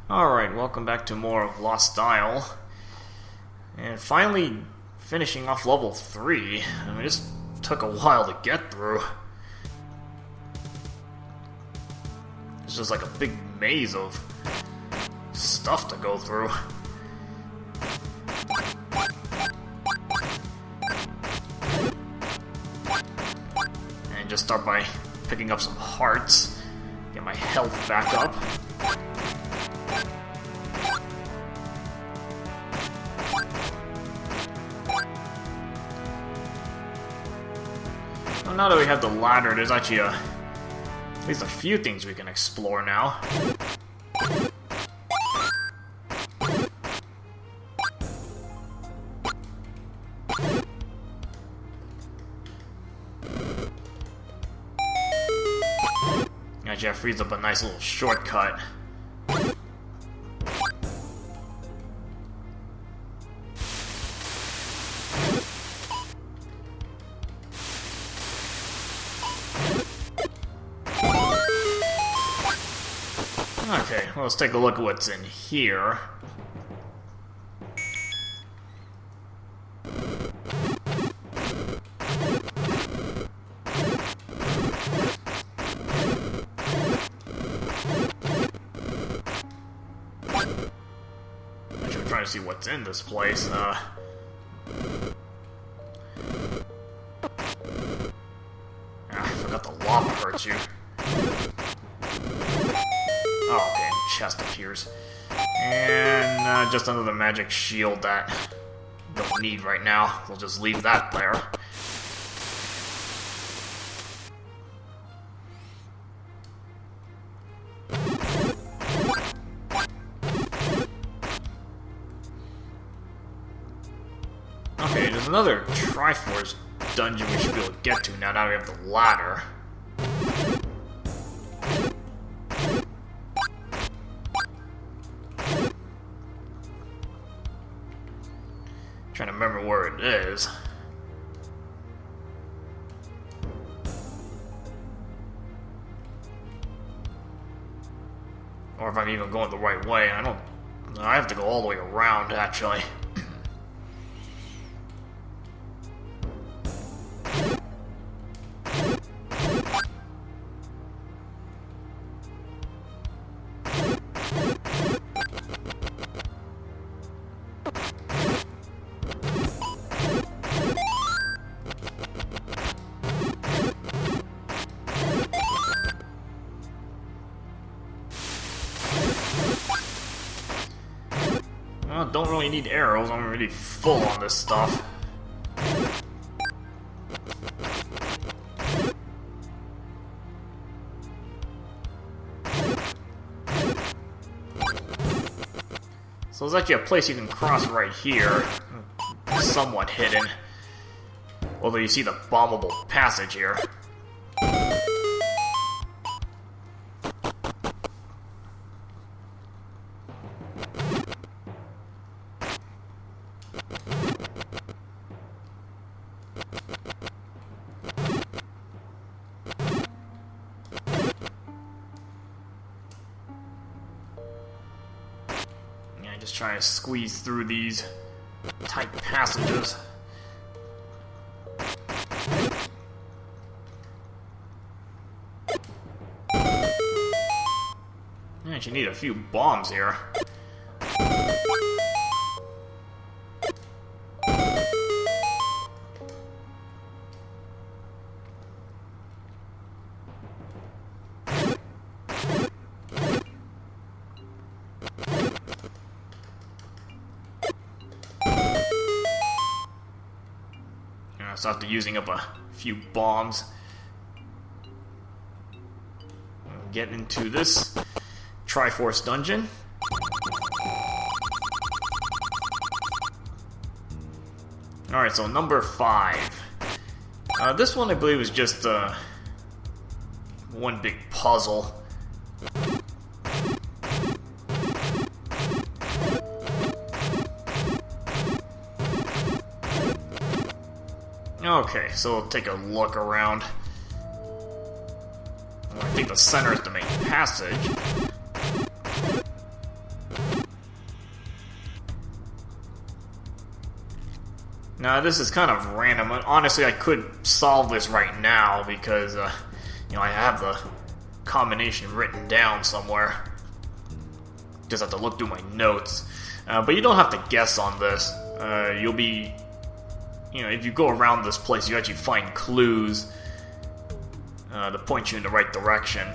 Alright, welcome back to more of Lost Isle. And finally finishing off level 3. I mean, this took a while to get through. It's just like a big maze of stuff to go through. And just start by picking up some hearts. Get my health back up. Well, now that we have the ladder, there's actually at least a few things we can explore now. Actually, that frees up a nice little shortcut. Okay, well, let's take a look at what's in here. Actually, I'm trying to see what's in this place. I forgot the lava hurts you. Oh, okay, chest appears. And just another magic shield that don't need right now. We'll just leave that there. Okay, there's another Triforce dungeon we should be able to get to now that we have the ladder. Trying to remember where it is. Or if I'm even going the right way. I have to go all the way around, actually. Well, don't really need arrows, I'm really full on this stuff. So there's actually a place you can cross right here. Somewhat hidden. Although you see the bombable passage here. Just trying to squeeze through these tight passages. I actually need a few bombs here. So after using up a few bombs, we'll get into this Triforce dungeon. Alright, so number 5. This one I believe is just one big puzzle. Okay, so we'll take a look around. I think the center is the main passage. Now, this is kind of random. Honestly, I could solve this right now because, I have the combination written down somewhere. Just have to look through my notes. But you don't have to guess on this. You'll be... if you go around this place, you actually find clues to point you in the right direction.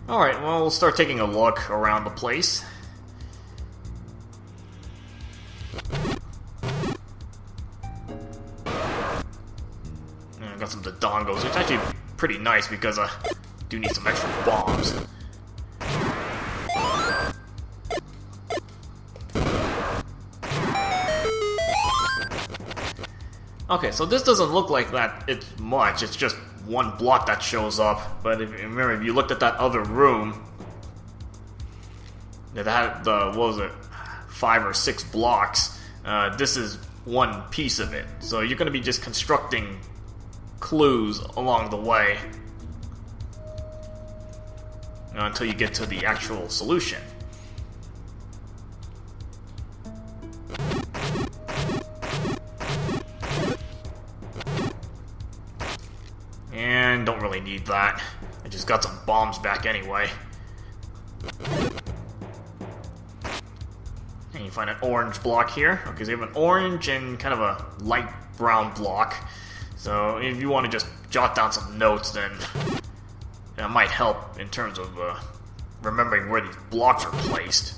Alright, well, we'll start taking a look around the place. I got some dodongos, which is actually pretty nice because I do need some extra bombs. Okay, so this doesn't look like that it's much, it's just one block that shows up, but remember, if you looked at that other room, that had the, 5 or 6 blocks, this is one piece of it. So you're going to be just constructing clues along the way until you get to the actual solution. And don't really need that. I just got some bombs back anyway. And you find an orange block here. Okay, so you have an orange and kind of a light brown block. So if you want to just jot down some notes, then that might help in terms of remembering where these blocks are placed.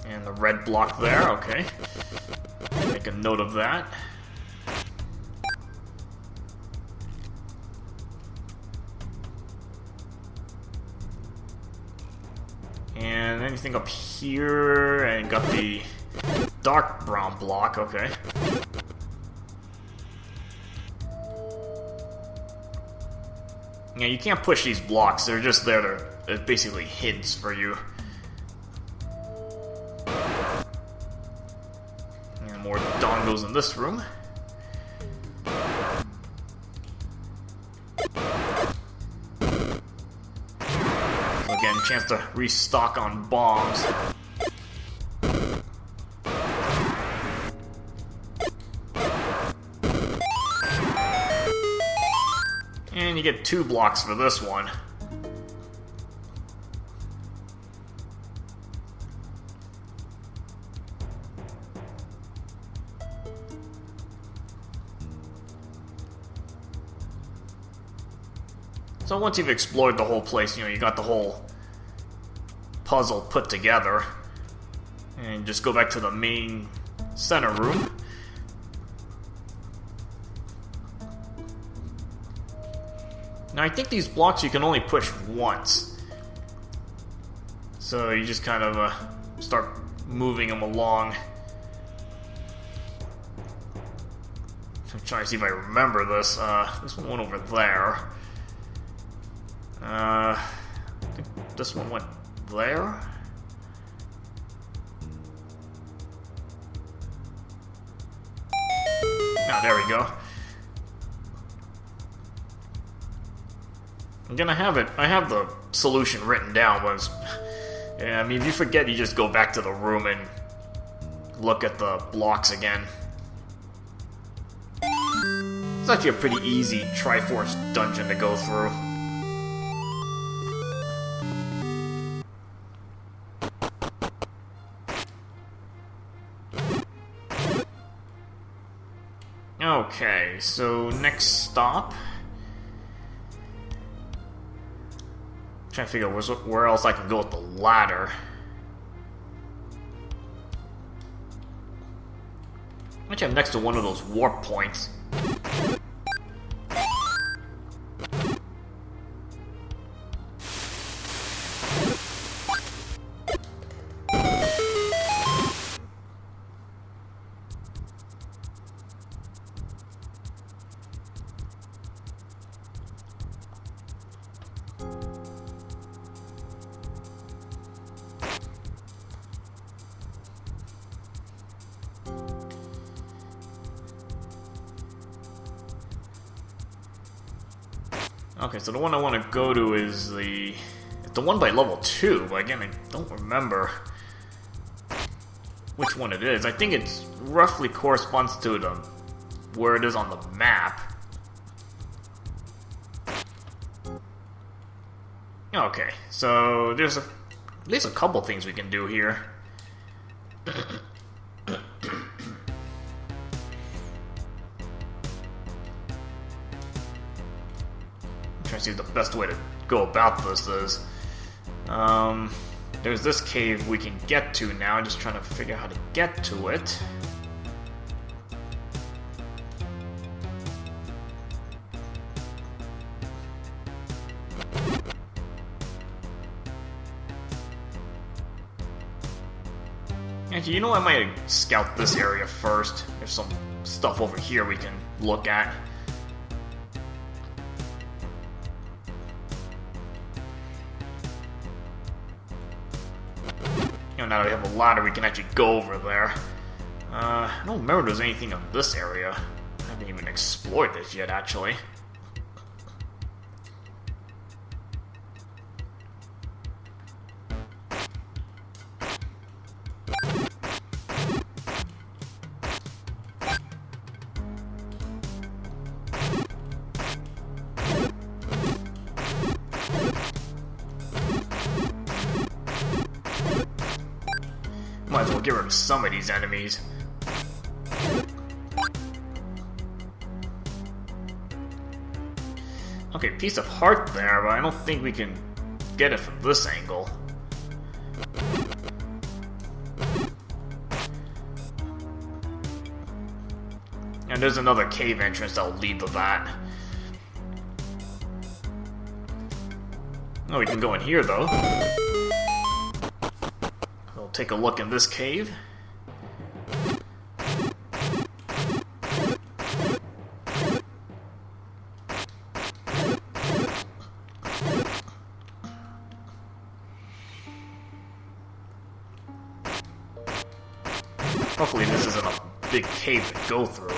And the red block there, okay. Make a note of that. And anything up here, and got the dark brown block, okay. Yeah, you can't push these blocks, they're just there to, they're basically hints for you. And more dongos in this room. Again, chance to restock on bombs. And you get 2 blocks for this one. So once you've explored the whole place, you got the whole puzzle put together, and just go back to the main center room. Now I think these blocks you can only push once, so you just kind of start moving them along. I'm trying to see if I remember this. This one went over there. I think this one went there. Ah, there we go. Again, I have the solution written down, but yeah, I mean, if you forget, you just go back to the room and look at the blocks again. It's actually a pretty easy Triforce dungeon to go through. Okay, so next stop. Trying to figure out where else I can go with the ladder. Actually, I'm next to one of those warp points. Okay, so the one I want to go to is the one by level 2, but again, I don't remember which one it is. I think it roughly corresponds to where it is on the map. Okay, so there's at least a couple things we can do here. Trying to see what the best way to go about this is. There's this cave we can get to now. I'm just trying to figure out how to get to it. Actually, you know what? I might scout this area first. There's some stuff over here we can look at. Now that we have a ladder, we can actually go over there. I don't remember if there's anything in this area. I haven't even explored this yet, actually. Might as well get rid of some of these enemies. Okay, piece of heart there, but I don't think we can get it from this angle. And there's another cave entrance that'll lead to that. Oh, we can go in here, though. We'll take a look in this cave. Hopefully this isn't a big cave to go through.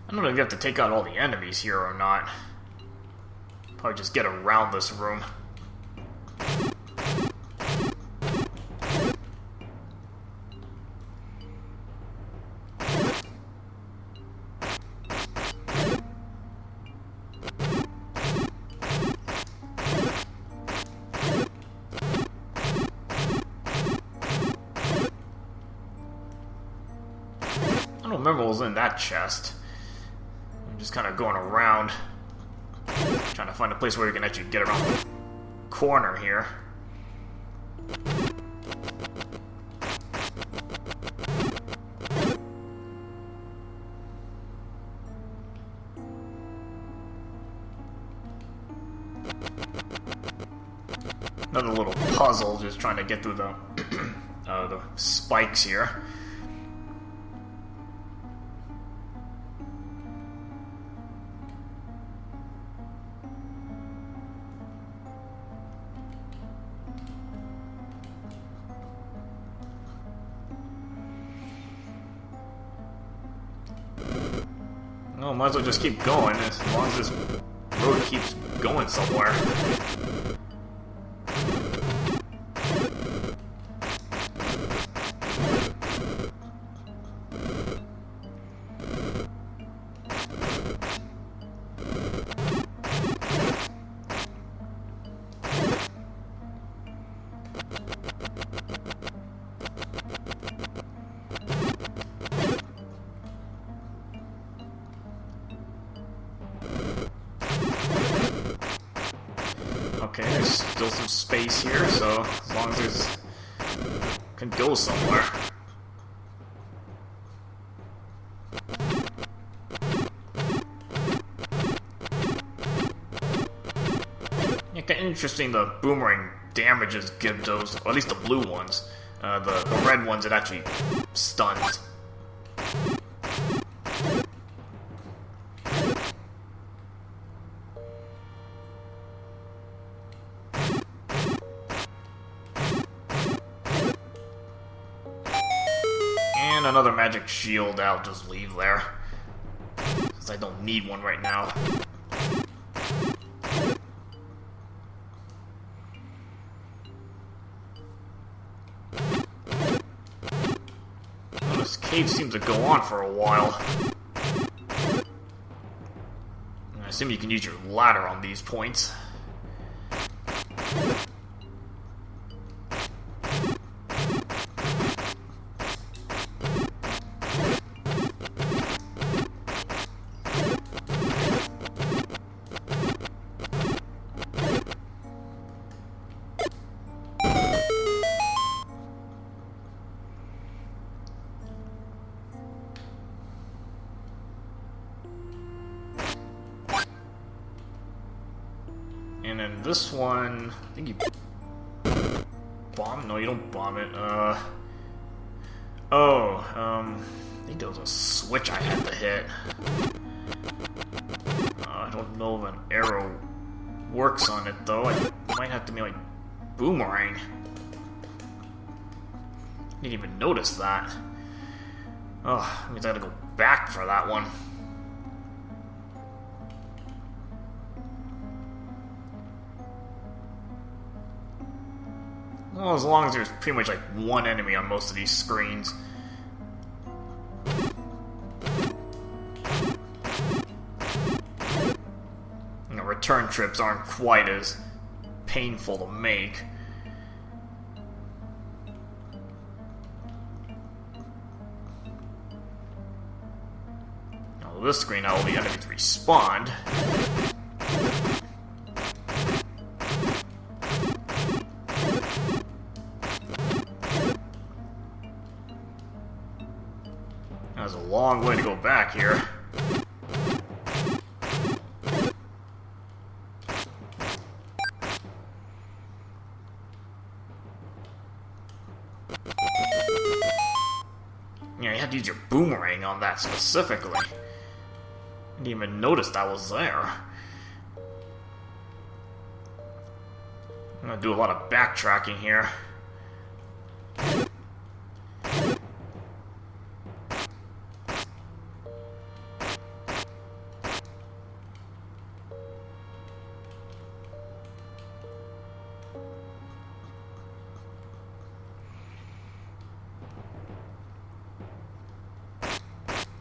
I don't know if you have to take out all the enemies here or not. Probably just get around this room. I don't remember what was in that chest. I'm just kind of going around, trying to find a place where we can actually get around the corner here. Another little puzzle, just trying to get through the spikes here. Oh, might as well just keep going, as long as this road keeps going somewhere. Okay, there's still some space here, so as long as there's... can go somewhere. Interesting, the boomerang damages Gyptos, or at least the blue ones. The red ones it actually stuns. And another magic shield I'll just leave there, since I don't need one right now. Well, this cave seems to go on for a while. I assume you can use your ladder on these points. And then this one, I think you bomb? No, you don't bomb it. I think there was a switch I had to hit. I don't know if an arrow works on it though. I might have to be like boomerang. Didn't even notice that. Oh, that means I gotta go back for that one. Well, as long as there's pretty much like one enemy on most of these screens. You know, return trips aren't quite as painful to make. Now, this screen, all the enemies respawned. There's a long way to go back here. Yeah, you have to use your boomerang on that specifically. I didn't even notice that was there. I'm gonna do a lot of backtracking here.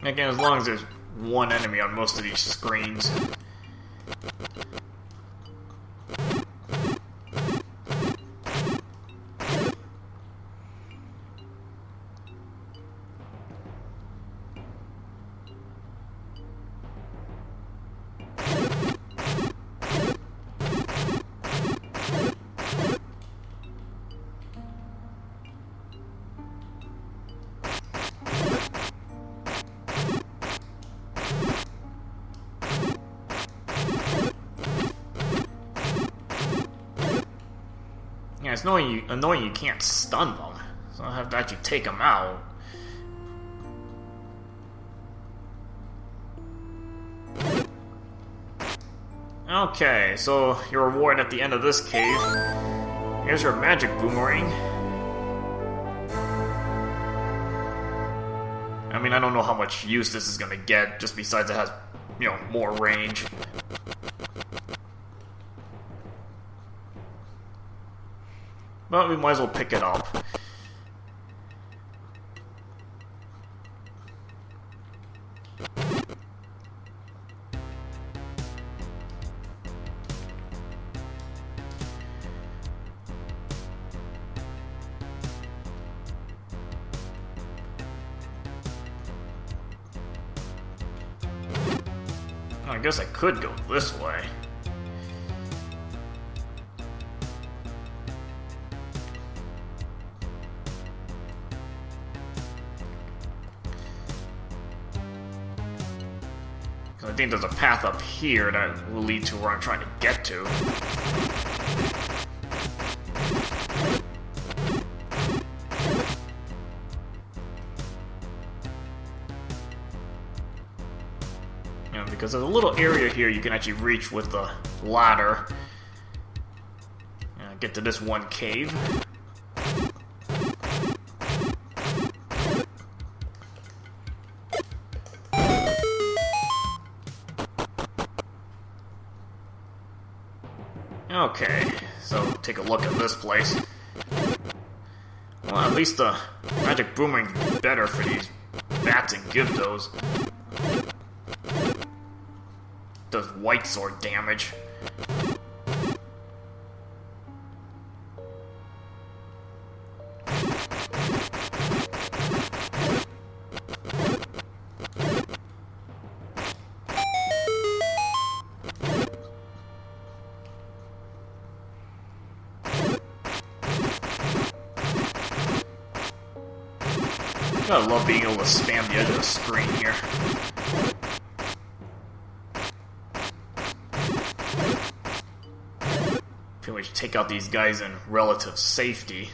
Again, as long as there's one enemy on most of these screens. Yeah, it's annoying you can't stun them, so I have to actually take them out. Okay, so your reward at the end of this cave. Here's your magic boomerang. I mean, I don't know how much use this is gonna get, just besides it has, you know, more range. But we might as well pick it up. I guess I could go this way. I think there's a path up here that will lead to where I'm trying to get to. Because there's a little area here you can actually reach with the ladder. Get to this one cave. Okay, so take a look at this place. Well, at least the magic boomerang's better for these bats and gyptos. Does white sword damage. I love being able to spam the edge of the screen here. Feel we should take out these guys in relative safety.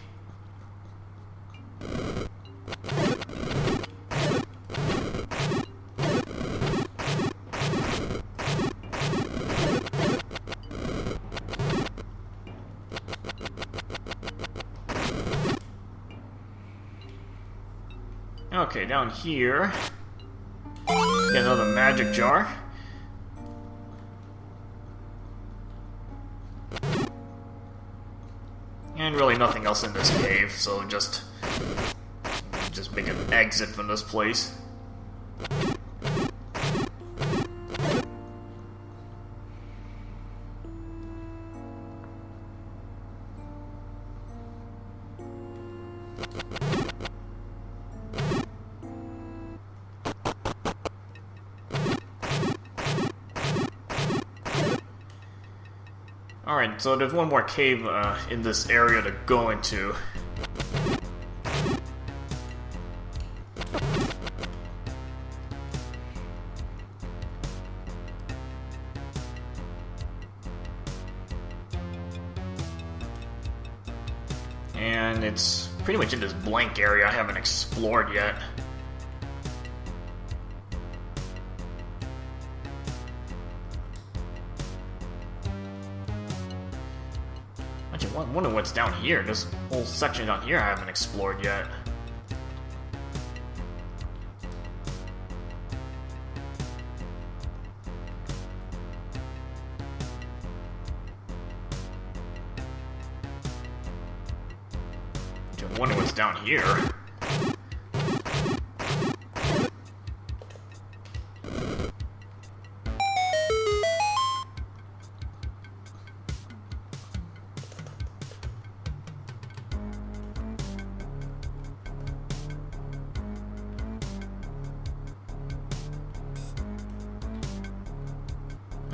Okay, down here, get another magic jar. And really nothing else in this cave, so just make an exit from this place. Alright, so there's one more cave in this area to go into. And it's pretty much in this blank area I haven't explored yet. I wonder what's down here. This whole section down here I haven't explored yet. I wonder what's down here.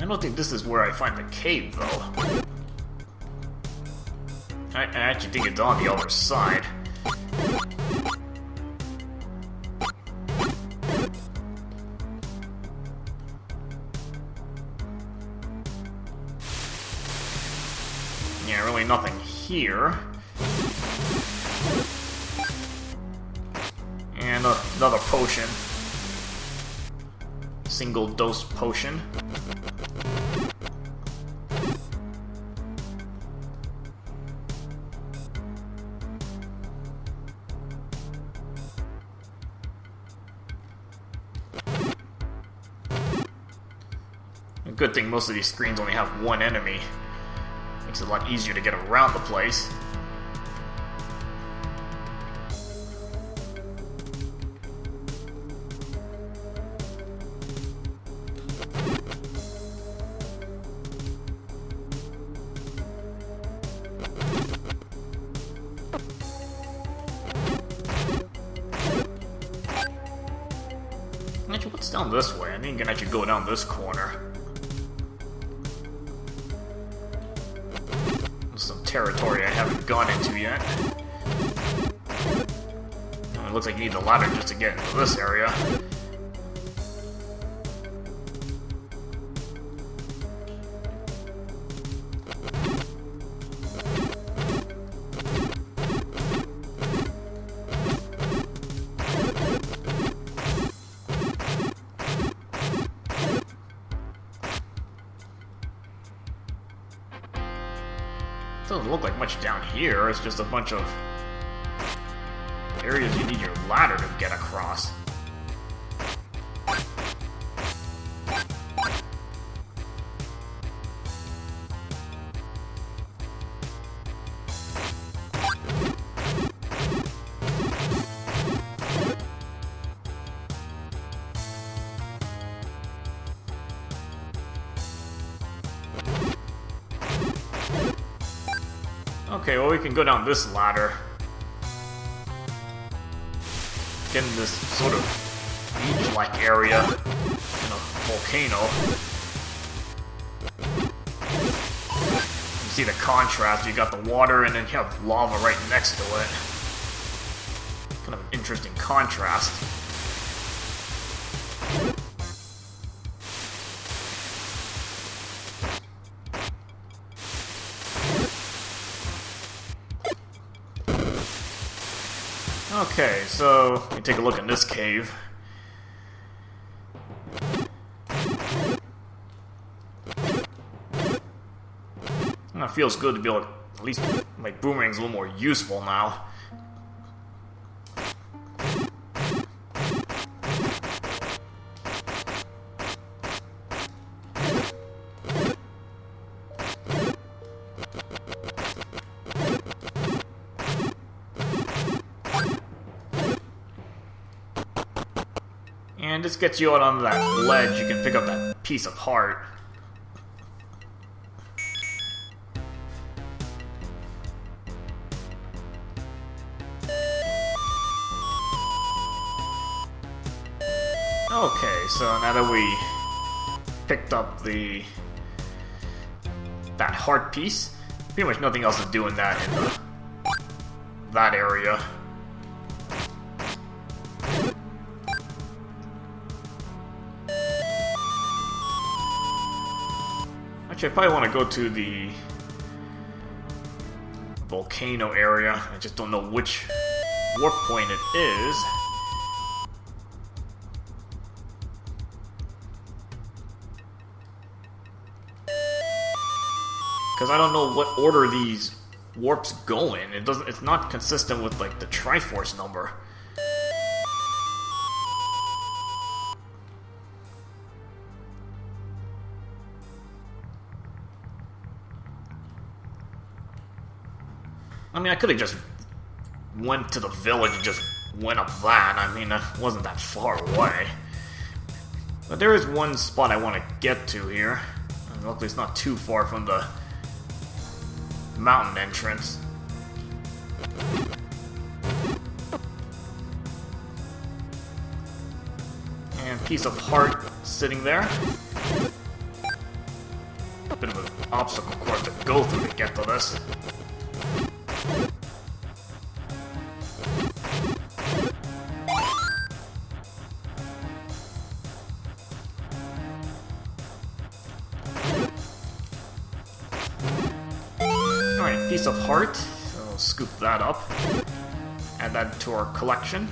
I don't think this is where I find the cave, though. I actually think it's on the other side. Yeah, really nothing here. And another potion. Single dose potion. Good thing most of these screens only have one enemy. Makes it a lot easier to get around the place. Actually, what's down this way? I think you can actually go down this corner. Some territory I haven't gone into yet. It looks like you need the ladder just to get into this area. Doesn't look like much down here. It's just a bunch of areas you need your ladder to get across. Okay, well, we can go down this ladder. Get in this sort of beach-like area in a volcano. You see the contrast. You got the water and then you have lava right next to it. Kind of an interesting contrast. Okay, so we take a look in this cave. It feels good to be able to at least make boomerangs a little more useful now. And this gets you out on that ledge. You can pick up that piece of heart. Okay, so now that we picked up that heart piece, pretty much nothing else to do in that area. Actually, I probably want to go to the volcano area. I just don't know which warp point it is. Because I don't know what order these warps go in. It's not consistent with like the Triforce number. I mean, I could have just went to the village and just went up that. I mean, it wasn't that far away. But there is one spot I want to get to here. And luckily it's not too far from the mountain entrance. And piece of heart sitting there. A bit of an obstacle course to go through to get to this. Alright, piece of heart. So we'll scoop that up. Add that to our collection.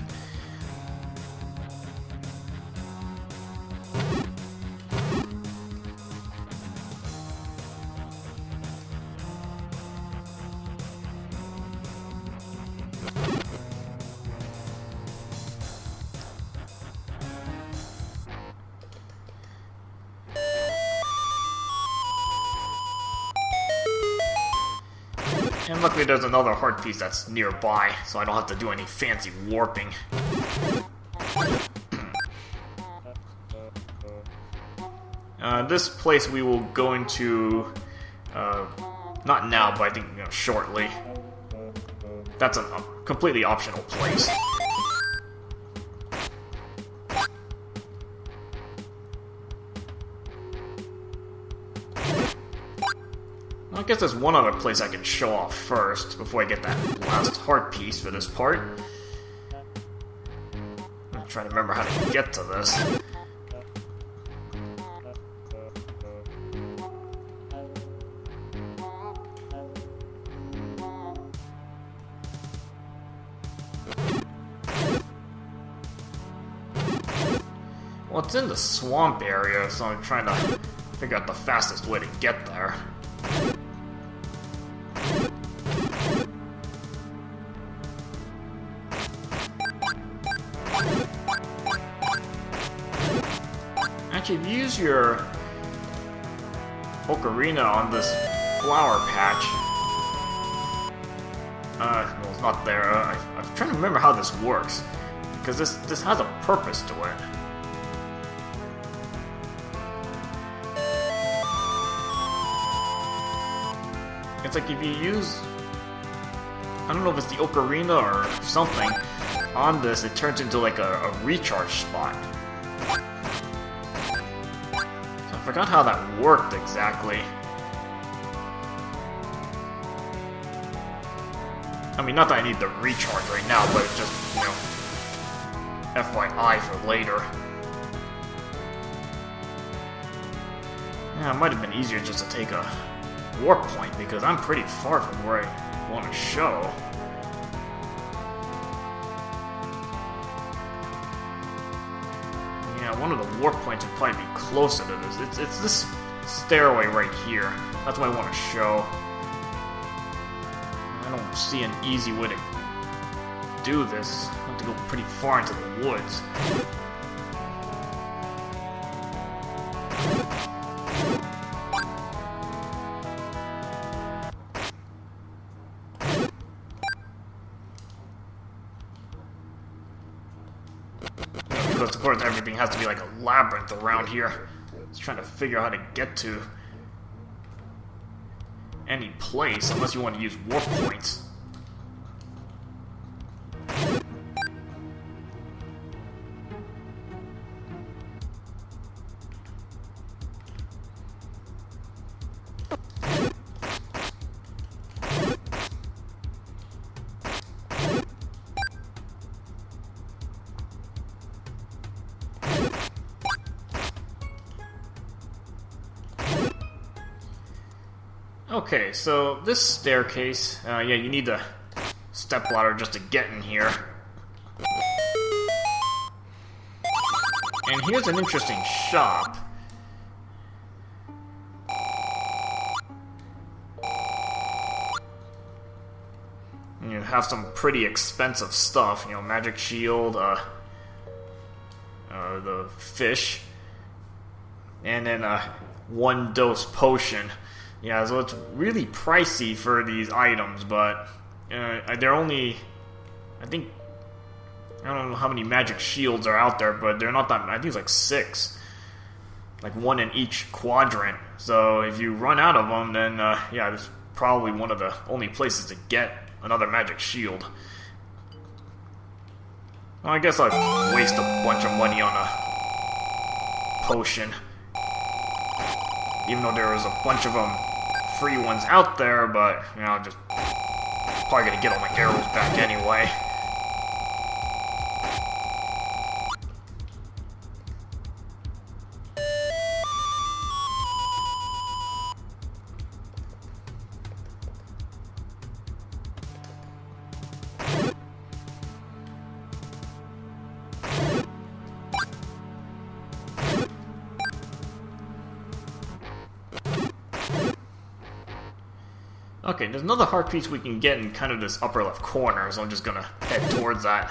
And luckily there's another heart piece that's nearby, so I don't have to do any fancy warping. This place we will go into, not now, but I think shortly. That's a completely optional place. I guess there's one other place I can show off first, before I get that last heart piece for this part. I'm trying to remember how to get to this. Well, it's in the swamp area, so I'm trying to figure out the fastest way to get there. use your ocarina on this flower patch... well, it's not there. I'm trying to remember how this works. Because this has a purpose to it. It's like if you use... I don't know if it's the ocarina or something. On this, it turns into like a recharge spot. So I forgot how that worked exactly. I mean, not that I need the recharge right now, but just, you know, FYI for later. Yeah, it might have been easier just to take a warp point, because I'm pretty far from where I want to show. Yeah, one of the warp points would probably be closer to this. It's this stairway right here. That's what I want to show. I don't see an easy way to do this. I have to go pretty far into the woods. Because of course everything has to be like a labyrinth around here. Just trying to figure out how to get to any place, unless you want to use warp points. Okay, so this staircase, yeah, you need the stepladder just to get in here. And here's an interesting shop. You have some pretty expensive stuff, you know, magic shield, the fish, and then a 1-dose potion. Yeah, so it's really pricey for these items, but they're only, I think, I don't know how many magic shields are out there, but they're not that, I think it's like 6. Like 1 in each quadrant. So if you run out of them, then yeah, this is probably one of the only places to get another magic shield. Well, I guess I'd waste a bunch of money on a potion. Even though there was a bunch of them free ones out there, but, you know, I'm just probably gonna get all my arrows back anyway. Okay, there's another heart piece we can get in kind of this upper left corner, so I'm just gonna head towards that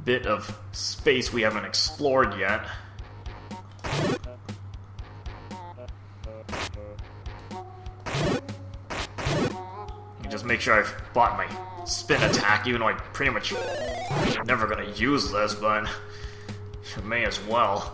bit of space we haven't explored yet. And just make sure I've bought my spin attack, even though I'm pretty much never gonna use this, but may as well.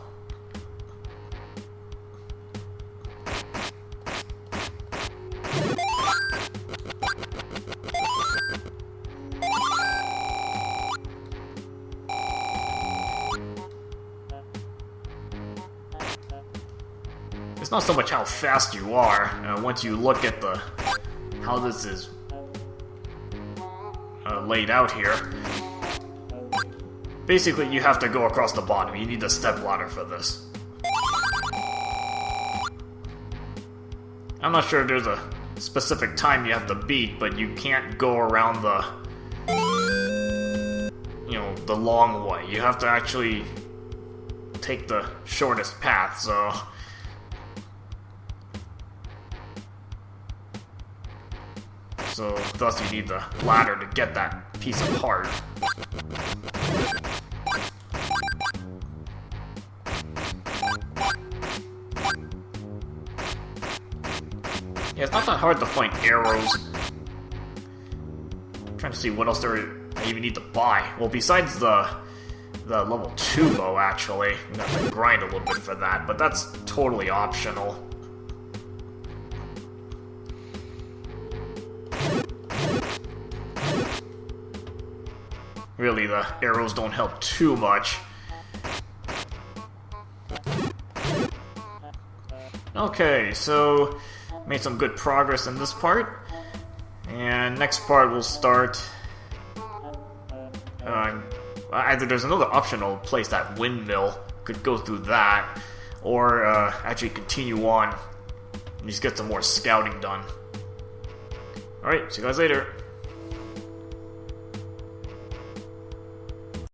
It's not so much how fast you are. Once you look at how this is laid out here, basically you have to go across the bottom. You need the stepladder for this. I'm not sure if there's a specific time you have to beat, but you can't go around the, you know, the long way. You have to actually take the shortest path, so thus you need the ladder to get that piece of heart. Yeah, it's not that hard to find arrows. I'm trying to see what else I even need to buy. Well, besides the level 2 bow, actually. I'm gonna have to grind a little bit for that, but that's totally optional. Really, the arrows don't help too much. Okay, so made some good progress in this part. And next part we'll start... either there's another optional place, that windmill. Could go through that. Or actually continue on and just get some more scouting done. Alright, see you guys later.